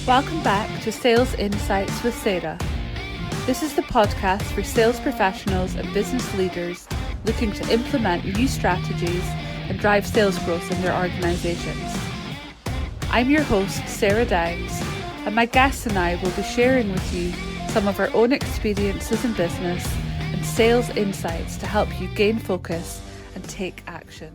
Welcome back to Sales Insights with Sarah. This is the podcast for sales professionals and business leaders looking to implement new strategies and drive sales growth in their organisations. I'm your host, Sarah Downs, and my guests and I will be sharing with you some of our own experiences in business and sales insights to help you gain focus and take action.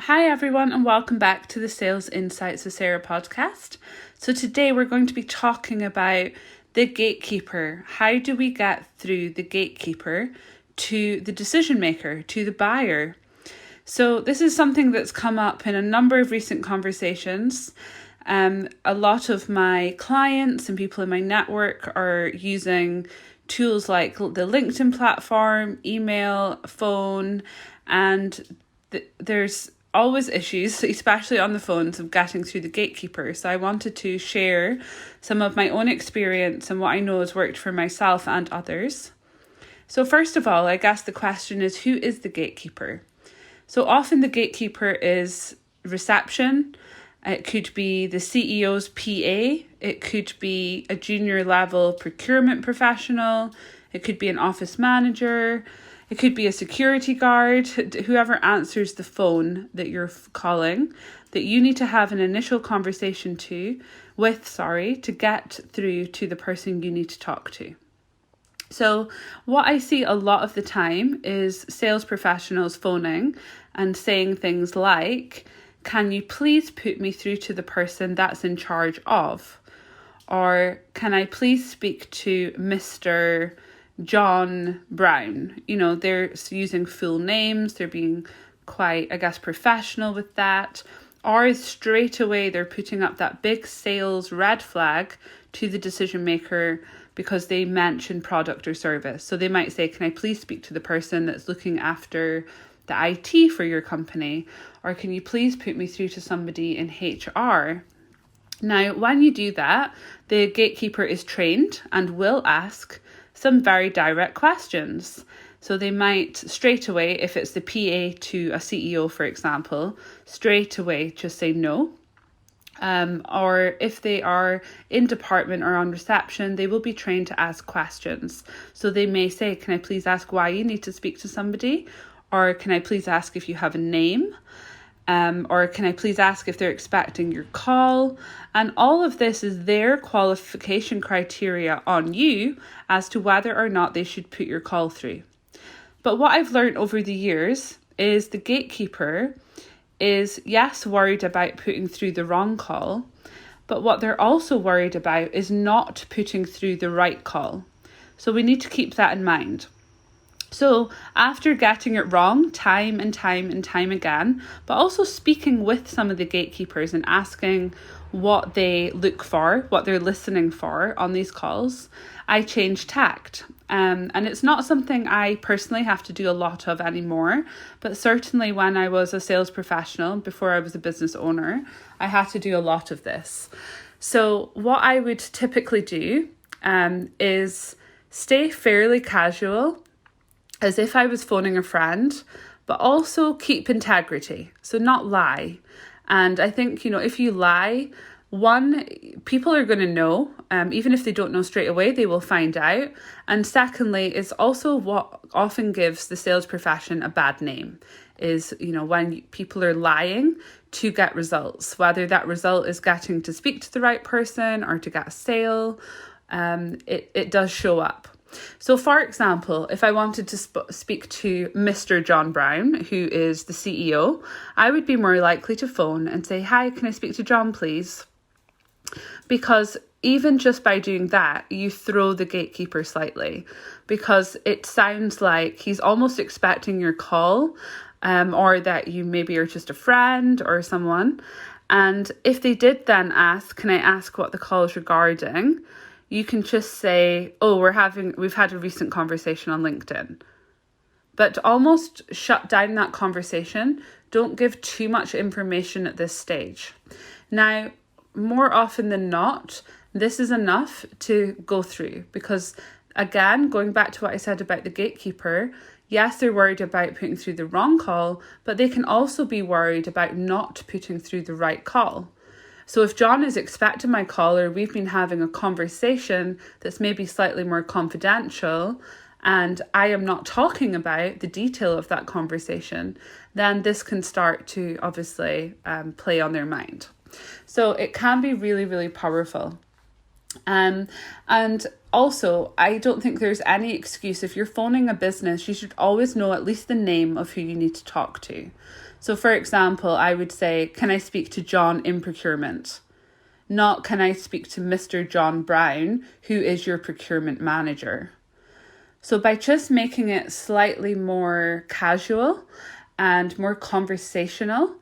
Hi everyone, and welcome back to the Sales Insights with Sarah podcast. So today we're going to be talking about the gatekeeper. How do we get through the gatekeeper to the decision maker, to the buyer? So this is something that's come up in a number of recent conversations. A lot of my clients and people in my network are using tools like the LinkedIn platform, email, phone, and there's always issues, especially on the phones, of getting through the gatekeeper. So I wanted to share some of my own experience and what I know has worked for myself and others. So first of all, I guess the question is, who is the gatekeeper? So often the gatekeeper is reception. It could be the CEO's PA. It could be a junior level procurement professional. It could be an office manager. It could be a security guard, whoever answers the phone that you're calling, that you need to have an initial conversation to get through to the person you need to talk to. So what I see a lot of the time is sales professionals phoning and saying things like, "Can you please put me through to the person that's in charge of?" Or, "Can I please speak to Mr. John Brown?" You know, they're using full names. They're being quite, professional with that. Or straight away, they're putting up that big sales red flag to the decision maker because they mention product or service. So they might say, "Can I please speak to the person that's looking after the IT for your company?" Or, "Can you please put me through to somebody in HR?" Now, when you do that, the gatekeeper is trained and will ask some very direct questions. So they might straight away, if it's the PA to a CEO, for example, straight away just say no. Or if they are in department or on reception, they will be trained to ask questions. So they may say, "Can I please ask why you need to speak to somebody?" Or, "Can I please ask if you have a name?" Or, "Can I please ask if they're expecting your call?" And all of this is their qualification criteria on you as to whether or not they should put your call through. But what I've learned over the years is the gatekeeper is, yes, worried about putting through the wrong call, but what they're also worried about is not putting through the right call. So we need to keep that in mind. So after getting it wrong time and time again, but also speaking with some of the gatekeepers and asking what they look for, what they're listening for on these calls, I changed tact. And it's not something I personally have to do a lot of anymore, but certainly when I was a sales professional, before I was a business owner, I had to do a lot of this. So what I would typically do is stay fairly casual, as if I was phoning a friend, but also keep integrity. So not lie. And I think, if you lie, one, people are going to know, even if they don't know straight away, they will find out. And secondly, it's also what often gives the sales profession a bad name is, when people are lying to get results, whether that result is getting to speak to the right person or to get a sale, it does show up. So for example, if I wanted to speak to Mr. John Brown, who is the CEO, I would be more likely to phone and say, "Hi, can I speak to John, please?" Because even just by doing that, you throw the gatekeeper slightly, because it sounds like he's almost expecting your call, or that you maybe are just a friend or someone. And if they did then ask, "Can I ask what the call is regarding?" you can just say, "Oh, we've had a recent conversation on LinkedIn." But almost shut down that conversation. Don't give too much information at this stage. Now, more often than not, this is enough to go through, because again, going back to what I said about the gatekeeper, yes, they're worried about putting through the wrong call, but they can also be worried about not putting through the right call. So if John is expecting my call, or we've been having a conversation that's maybe slightly more confidential, and I am not talking about the detail of that conversation, then this can start to obviously play on their mind. So it can be really, really powerful. And also, I don't think there's any excuse. If you're phoning a business, you should always know at least the name of who you need to talk to. So for example, I would say, can I speak to John in procurement? Not, can I speak to Mr. John Brown, who is your procurement manager? So by just making it slightly more casual and more conversational,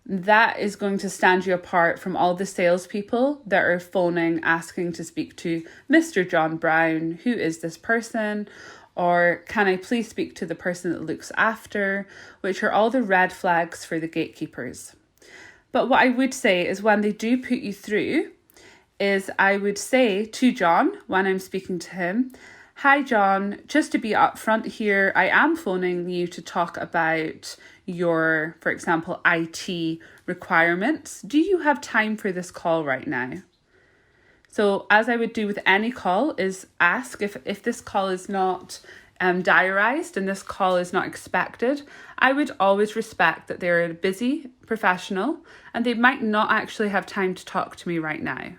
that is going to stand you apart from all the salespeople that are phoning asking to speak to Mr. John Brown. Who is this person? Or can I please speak to the person that looks after? Which are all the red flags for the gatekeepers. But what I would say is when they do put you through, is I would say to John when I'm speaking to him, hi John, just to be upfront here, I am phoning you to talk about your, for example, IT requirements. Do you have time for this call right now? So as I would do with any call is ask if this call is not diarised and this call is not expected, I would always respect that they're a busy professional and they might not actually have time to talk to me right now.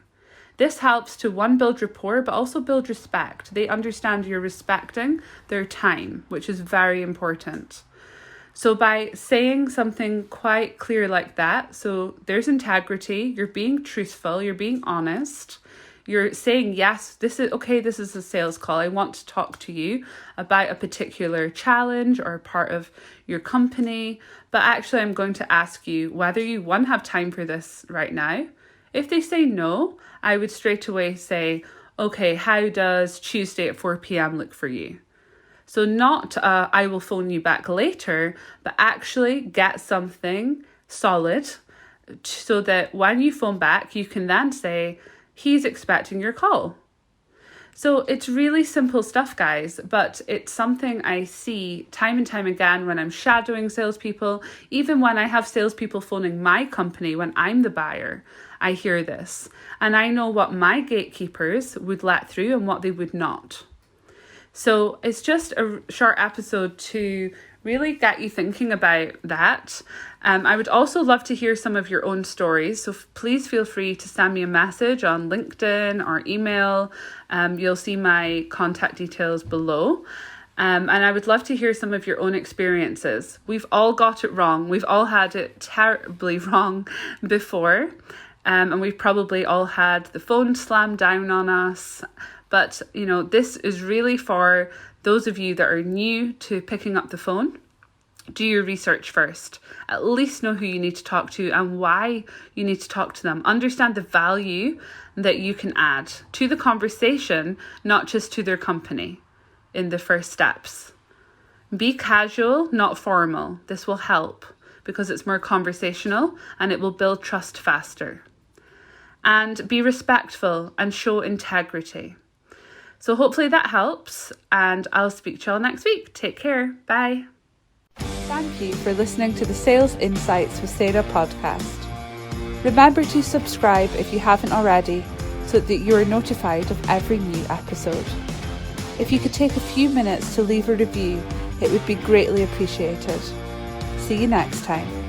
This helps to, one, build rapport, but also build respect. They understand you're respecting their time, which is very important. So by saying something quite clear like that, so there's integrity, you're being truthful, you're being honest, you're saying, yes, this is a sales call. I want to talk to you about a particular challenge or part of your company, but actually I'm going to ask you whether you, one, have time for this right now. If they say no, I would straight away say, okay, how does Tuesday at 4 p.m. look for you? So not I will phone you back later, but actually get something solid so that when you phone back, you can then say, he's expecting your call. So it's really simple stuff, guys, but it's something I see time and time again when I'm shadowing salespeople, even when I have salespeople phoning my company when I'm the buyer. I hear this and I know what my gatekeepers would let through and what they would not. So it's just a short episode to really get you thinking about that. I would also love to hear some of your own stories. So please feel free to send me a message on LinkedIn or email. You'll see my contact details below. And I would love to hear some of your own experiences. We've all got it wrong. We've all had it terribly wrong before. And we've probably all had the phone slammed down on us. But, this is really for those of you that are new to picking up the phone. Do your research first. At least know who you need to talk to and why you need to talk to them. Understand the value that you can add to the conversation, not just to their company in the first steps. Be casual, not formal. This will help because it's more conversational and it will build trust faster. And be respectful and show integrity. So hopefully that helps, and I'll speak to you all next week. Take care. Bye. Thank you for listening to the Sales Insights with Sarah podcast. Remember to subscribe if you haven't already so that you are notified of every new episode. If you could take a few minutes to leave a review, it would be greatly appreciated. See you next time.